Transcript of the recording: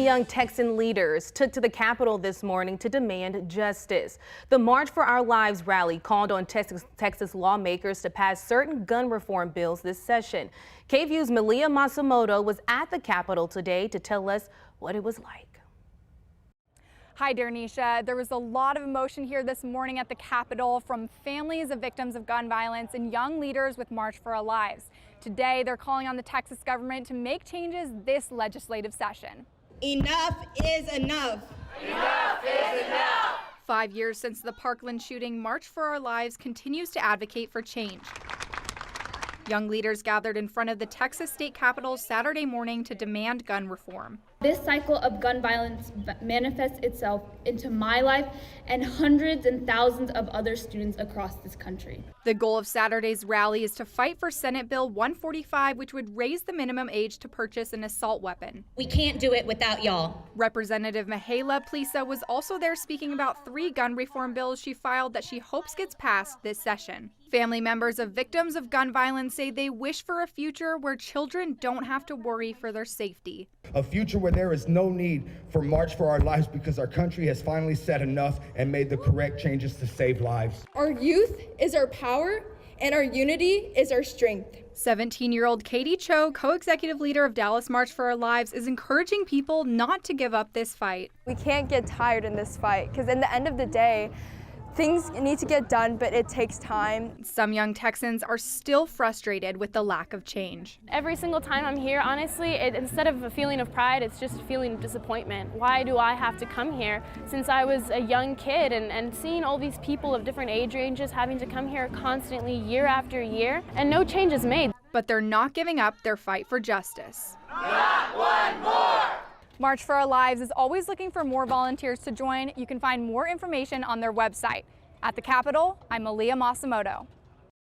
Young Texan leaders took to the Capitol this morning to demand justice. The March for Our Lives rally called on Texas lawmakers to pass certain gun reform bills this session. KVUE's Malia Masamoto was at the Capitol today to tell us what it was like. Hi, Darnisha. There was a lot of emotion here this morning at the Capitol from families of victims of gun violence and young leaders with March for Our Lives. Today, they're calling on the Texas government to make changes this legislative session. Enough is enough. Enough is enough. 5 years since the Parkland shooting, March for Our Lives continues to advocate for change. Young leaders gathered in front of the Texas state capitol Saturday morning to demand gun reform. This cycle of gun violence manifests itself into my life and hundreds and thousands of other students across this country. The goal of Saturday's rally is to fight for Senate Bill 145, which would raise the minimum age to purchase an assault weapon. We can't do it without y'all. Representative Mihaela Plisa was also there speaking about 3 gun reform bills she filed that she hopes gets passed this session. Family members of victims of gun violence say they wish for a future where children don't have to worry for their safety. A future where there is no need for March for Our Lives because our country has finally said enough and made the correct changes to save lives. Our youth is our power and our unity is our strength. 17-year-old Katie Cho, co-executive leader of Dallas March for Our Lives, is encouraging people not to give up this fight. We can't get tired in this fight because in the end of the day, things need to get done, but it takes time. Some young Texans are still frustrated with the lack of change. Every single time I'm here, honestly, instead of a feeling of pride, it's just a feeling of disappointment. Why do I have to come here since I was a young kid and seeing all these people of different age ranges having to come here constantly year after year and no change is made. But they're not giving up their fight for justice. Not one more! March for Our Lives is always looking for more volunteers to join. You can find more information on their website. At the Capitol, I'm Malia Masamoto.